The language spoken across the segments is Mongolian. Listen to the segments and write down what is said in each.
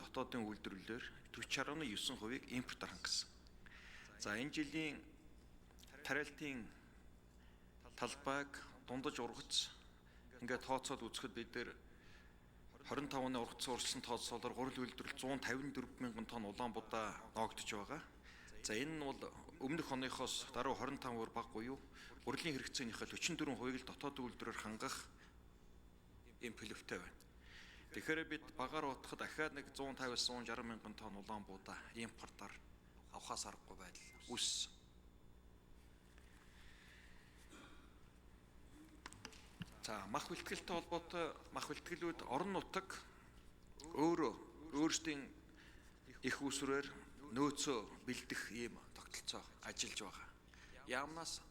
дотоодын үйлдвэрлэлээр 40.9%-ийг импортоор хангасан. За энэ жилийн тариалтын талбайг дундаж ургац ингээд тооцоод үзэхэд бид нэр 25-ны ургацсан урьдчилан тооцоолоор гурил үйлдвэрлэл 154 мянган тонн Улаанбуудаа ноогдож байгаа. За энэ нь бол өмнөх оныхоос даруй 25% бага буюу гурилын хэрэгцээнийхээ 44%-ийг л дотоодын үйлдвэрээр хангах ийм төлөвтэй байна. Тэгэхээр бид багаар утгах дахиад нэг 150-160 мянган тонн Улаанбуудаа импортоор авахаас аргагүй байдал үүссэн. За мах бэлтгэлтэй холбоотой мах бэлтгэлүүд орон нутаг өөрсдийн их усрээр нөөцөө бэлдэх ийм тогтолцоо ажиллаж байгаа. Яамнаас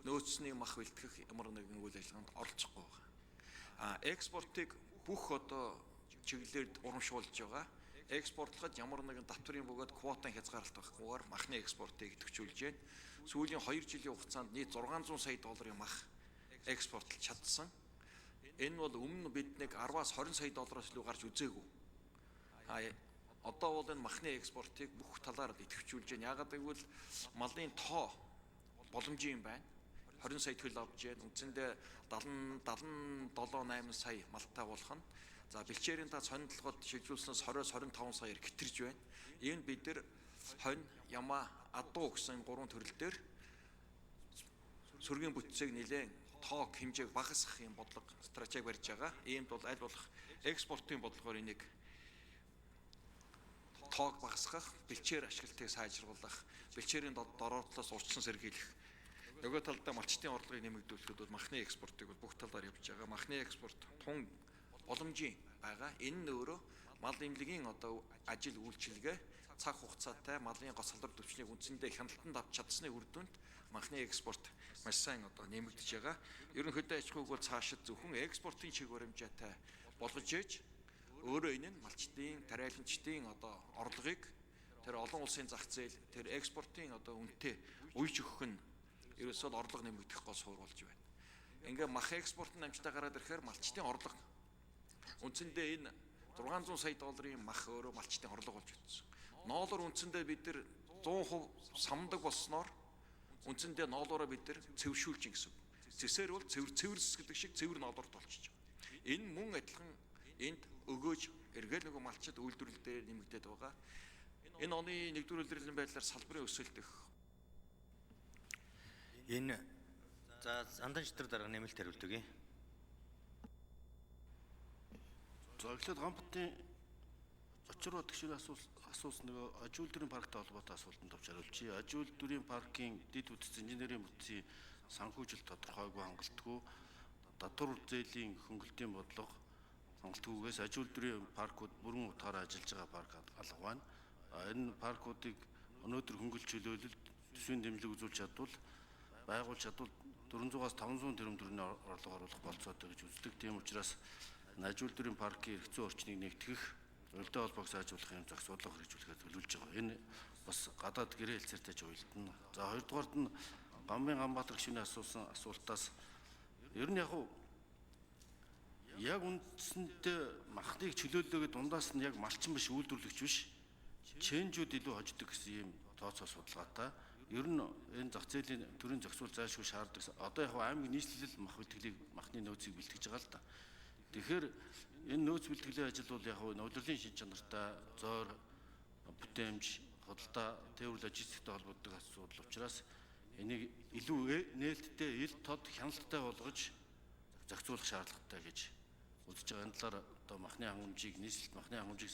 нөөцний мах бэлтгэх ямар нэгэн үйл ажиллагаанд оролцохгүй байгаа. Экспортыг бүх одоо чиглэлээр урамшуулж байгаа. Экспортлоход ямар нэгэн татврын бөгөөд квотын хязгаарлалт байхгүйгээр махны экспортыг идэвхжүүлж байна. Сүүлийн 2 жилийн хугацаанд нийт 600 сая долларын мах экспортлж чадсан. Энэ бол өмнө бид нэг 10-аас 20 сая доллараас илүү гарч үзээгүй. Одоо бол энэ махны экспортыг бүх талаар идэвхжүүлж байна. Яагаад гэвэл малын тоо боломжийн байна. 20 сая төл авч байна. Үндсэндээ 77-8 сая малтай болох нь. За бэлчээрийн та сонирхолгоод шилжүүлснээс 20-25 саяар гитэрж байна. Энэ бид нар хонь, ямаа, адуу гэсэн 3 төрөл дээр сүргийн бүтцийг нэлээд тоог хэмжээг багасгах юм бодлого стратеги барьж байгаа. Иймд бол аль болох экспортын бодлогоор энийг тоог багасгах, бэлчээр ашиглалтыг сайжруулах, бэлчээрийн дороотлоос урьдчилан сэргийлэх. Нөгөө талдаа малчтын орлогыг нэмэгдүүлэхэд бол махны экспортыг бол бүх талаар явж байгаа. Махны экспорт тун боломжийн байгаа. Энэ нь өөрөө мал эмнэлгийн одоо ажил үйлчилгээ цаг хугацаатай малын гоц салбар төвчнийг үндсэндээ хяналтанд авч чадсны үр дүнд махны экспорт маш сайн одоо нэмэгдэж байгаа. Ерөнхийдөө аж ахуйг бол цаашид зөвхөн экспортын чиг баримжаатай болгож ээж өөрөө энэ нь малчтын, тариаланчдын одоо орлогыг тэр олон улсын зах зээл, тэр экспортын одоо үнэтэй үеж өгөх нь ерөөсөө орлого нэмэгдэх гол суурь болж байна. Ингээ мах экспорт нь амжилттай гараад ирэхээр малчтын орлого үндсэндээ энэ 600 сая долларын мах өөрөө малчтын орлого болж утсан. Ноолоор үндсэндээ бид нар 100% самдаг болсноор үндсэндээ ноолоороо бид нар цэвэршүүлж гэсэн. Цэсээр бол цэвэрс гэдэг шиг цэвэр ноолорд болчихж байгаа. Энэ мөн адилхан энд өгөөж эргээл нөгөө малчид үйлдвэрлэл дээр нэмэгдээд байгаа. Энэ оны 1-р улирлын байдлаар салбарын өсөлтөх. Энэ за Андан Шитрэг дарга нэмэлт хариулт өгье. За эхлээд гамбатын очир бодгшил асуулсан нөгөө аж үйлдвэрийн парктай холбоотой асуултанд товч хариулчихъя. Аж үйлдвэрийн паркийн дэд үтц инженерийн бүтцийн санхүүжилт тодорхойгүй хангалтгүй, татвар зээлийн хөнгөлтийн бодлого хангалтгүйгээс аж үйлдвэрийн паркууд бүрэн утгаараа ажиллаж байгаа парк алга байна. Энэ паркуудыг өнөөдөр хөнгөлт чөлөөлөлд төсвийн дэмжлэг үзүүлж чадвал байгуулж чадвал 400-аас 500 тэрбум төгрөгийн орлого оруулах болцоотой гэж үздэг. Тийм учраас аж үйлдвэрийн паркийн эрх зүйн орчныг нэгтгэх, урилдаа холбоог сайжруулах юм зохис бодлого хэрэгжүүлэхэд төлөвлөж байгаа. Энэ бас гадаад гэрээ хэлцээртэй ч уялдана. За хоёрдугаард нь Гамбатар гишүүний асуусан асуултаас ер нь яг үндсэндээ махныг чөлөөллөөгээд дундаас нь яг малчин биш үйлдвэрлэгч биш чэнжүүд илүү хождог гэсэн ийм тооцоо судалгаатай. Ер нь энэ зах зээлийн төрийн зохицуул зайлшгүй шаарддаг. Одоо яг аймаг нийслэл мах бэлтгэлийг махны нөөцийг бэлтгэж байгаа л да. Тэгэхээр энэ нөөц бэлтгэлийн ажил бол яг удирдлагын шин чанартай зөөр бүтээмж, худалдаа, тээвэр логистиктэй холбогддог асуудал учраас энийг илүү нээлттэй, ил тод хяналттай болгож зохицуулах шаардлагатай гэж үзэж байгаа. Энэ талаар одоо махны хангамжийг, нийслэлт махны хангамжийг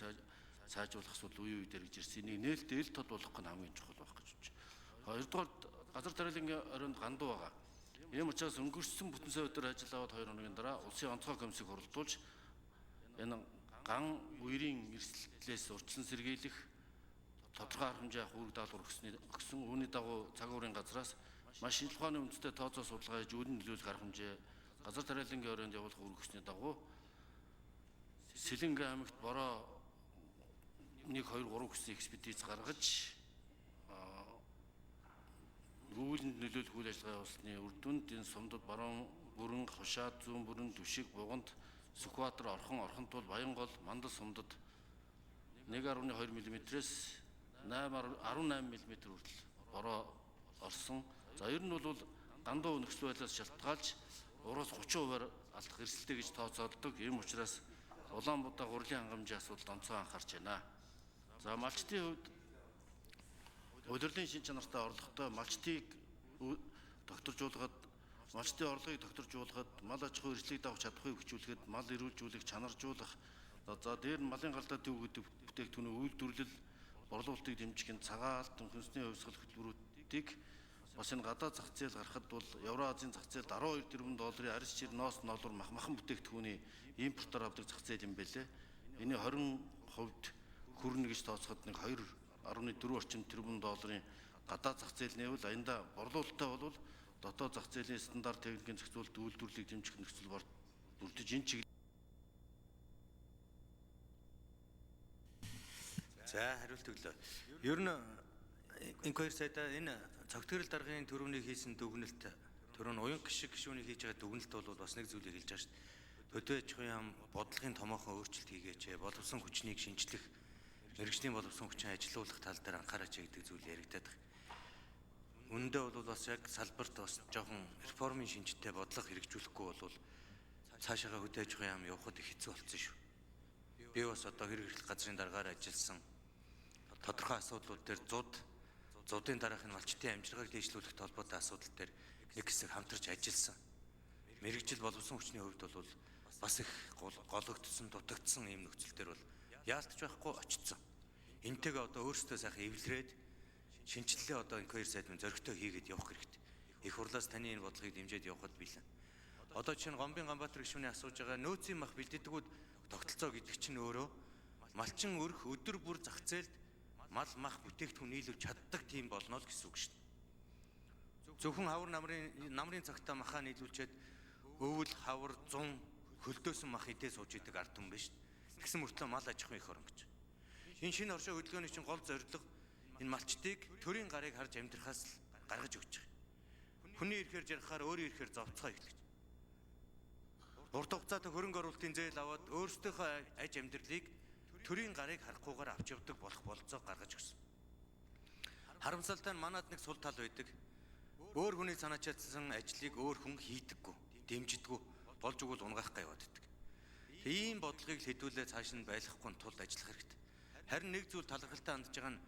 сайжруулах асуудал үе үедэр гэж ирсэн. Энийг нээлттэй, ил тод болгох нь хамгийн чухал байх гэж бодож. Хоёрдугаар газар тариалангийн оройнд гандуу байгаа. Ийм учраас өнгөрсөн бүтэн сая өдөр ажил аваад 2 хоногийн дараа улсын онцгой комиссийг хурлдуулж энэ ган үерийн эрсдлээс урьдчилан сэргийлэх тодорхой арга хэмжээ үүрэг даалгавар өгсөн. Үүний дагуу цаг уурын газраас маш шинжлэх ухааны үндэстэй тооцоо судалгаа хийж үүдэн нөлөөлөх арга хэмжээ газар тариалангийн оройнд явуулах үүрэг өгсөний дагуу Сэлэнгэ аймагт бороо 1, 2, 3 гэсэн экспедиц гаргаж гүйлэнд нөлөөлөх үйл ажиллагаа явуулсны үр дүнд энэ сумдад баруун бүрэн, хушаад, зүүн бүрэн, түшиг, буганд, Сүхбаатар, Орхон тул, Баянгол, Мандал сумдад 1.2 мм-ээс 18 мм хүртэл бороо орсон. За ер нь бол дандаа нөхцөл байдлаас шалтгаалж 30% алдах эрсдэлтэй гэж тооцоолдог. Ийм учраас Улаанбаатар гурилын хангамжийн асуудалд онцгой анхаарч байна. За малчтын хувьд удирдлын шин чанартай орлоготой малчтыг докторжуулахад, малчтын орлогыг докторжуулахад, мал аж ахуй эрхлийг давах чадхыг хүчүүлэхэд, мал эрүүлжүүлэх, чанаржуулах, за дээр нь малын галдаа төв гэдэг бүтээгдэхүүний үйлдвэрлэл, борлуулалтыг дэмжих цагаалт, хүнсний хувьсгал хөтөлбөрүүдийг бас энэ гадаад зах зээл гарахад бол Евразийн зах зээлд 12 тэрбум долларын арьс чир, ноос, ноолор, махан бүтээгдэхүүний импортоор авдаг зах зээл юм байлээ. Эний 20% хүрнэ гэж тооцоход нэг 2.4 орчим тэрбум долларын гадаад зах зээл нэвэл аянда борлуулалттай бол дотоод зах зээлийн стандарт техникийн зохицуулалт үйлдвэрлэлийг дэмжих нөхцөл бүрдэж энэ чиглэл. За хариулт өглөө. Ер нь инквайр сайдаа энэ цогтгөрөл даргын төрөүний хийсэн дүгнэлт, төрөүн уян гişг гişүүний хийж байгаа дүгнэлт бол бас нэг зүйлийг хэлж байгаа шүү дээ. Төдөө аж ахуйн яам бодлогын томоохон өөрчлөлт хийгээч, боловсон хүчнийг шинжлэх, мэргэжлийн боловсон хүчин ажилуулах тал дээр анхаараач гэдэг зүйл яригдаад байна. Үүндээ бол бас яг салбарт бас жоохон реформын шинжтэй бодлого хэрэгжүүлэхгүй бол цаашаага хөдөө аж ахуйн яам явахд их хэцүү болсон шүү. Би бас одоо хэрэг эрхлэх газрын даргаар ажилласан тодорхой асуудлууд дээр зуудын дараахын малчтын амжиргааг дэвшлүүлэх толботой асуудал дээр нэг хэсэг хамтарч ажилласан. Мэргэжил боловсон хүчний хувьд бол бас их гологдсон, дутагдсан ийм нөхцөл төр бол яалтч байхгүй очсон. Энтэйгээ одоо өөрсдөө сайхан эвлэрээд шинжилгээ одоо инквайр сайд минь зөрөгтэй хийгээд явах хэрэгтэй. Их хурлаас таны энэ бодлогыг дэмжиж явахад билэн. Одоо чинь Гомбын Ганбаатар гишүүний асууж байгаа нөөцийн мах бэлддэгүүд тогтолцоо гэдэг чинь өөрөө малчин өрх өдөр бүр зах зээлд мал мах бүтээгдэхүүн нийлүүлж чаддаг тийм болно л гэсэн үг шүү дээ. Зөвхөн хавар намрын цагтаа махаа нийлүүлчихэд өвөл, хавар, зун хөлдөөсөн мах идээ сууж идэг ард түмэн биш. Тэгсэн мөртлөө мал аж ахуйн их орон гэж. Энэ шинэ оршоо хөдөлгөөний чинь гол зорилго энэ малчтыг төрийн гарыг харж амьдрахаас гаргаж өгч байгаа. Хүний ирэхээр жаргахаар өөрийн ирэхээр зовцгоо эхлэж. Урт хугацаатай хөрөнгө оруулалтын зээл аваад өөрсдийнхөө аж амьдралыг төрийн гарыг харахгүйгээр авч явдаг болох болцоо гаргаж өгсөн. Харамсалтай нь манад нэг сул тал байдаг. Өөр хүний санаачаадсан ажлыг өөр хүн хийдэггүй, дэмждэггүй, болж өгвөл унгаах гайваад байдаг. Ийм бодлогыг хэдүүлээ цааш нь байлгахгүй тулд ажиллах хэрэгтэй. Харин нэг зүйл талархалтай хандж байгаа нь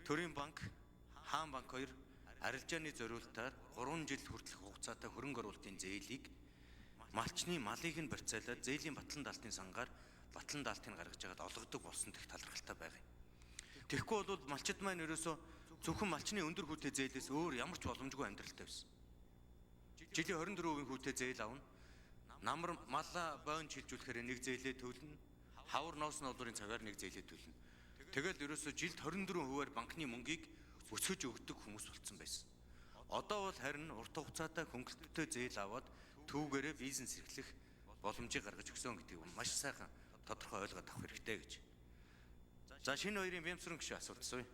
Төрийн банк, Хаан банк хоёр арилжааны зориултаар 3 жил хүртэлх хугацаатай хөрөнгө оруулалтын зээлийг малчны малыг нь барьцаалаад зээлийн батлан даалтын сангаар батлан даалтыг гаргаж яагаад олгодог болсон гэх талархалтай байгаа юм. Тэгэхгүй бол малчид маань ерөөсөө зөвхөн малчны өндөр хүүтэй зээлээс өөр ямар ч боломжгүй амьдралтай байсан. Жилийн 24% хүүтэй зээл авна. Намар малаа бойн шилжүүлэхээр нэг зээлээ төлнө. Хавар ноос ноолорын цагаар нэг зээлээ төлнө. Тэгэл ерөөсөө жилд 24%-аар банкны мөнгийг өсгөж өгдөг хүмүүс болсон байсан. Одоо бол харин урт хугацаатай хөнгөлөлттэй зээл аваад түүгээрээ бизнес эрхлэх боломжийг гаргаж өгсөн гэдгийг маш сайхан тодорхой ойлгоод авах хэрэгтэй гэж. За шинэ хоёрын Бямсрын гишүүн асуулт асууя.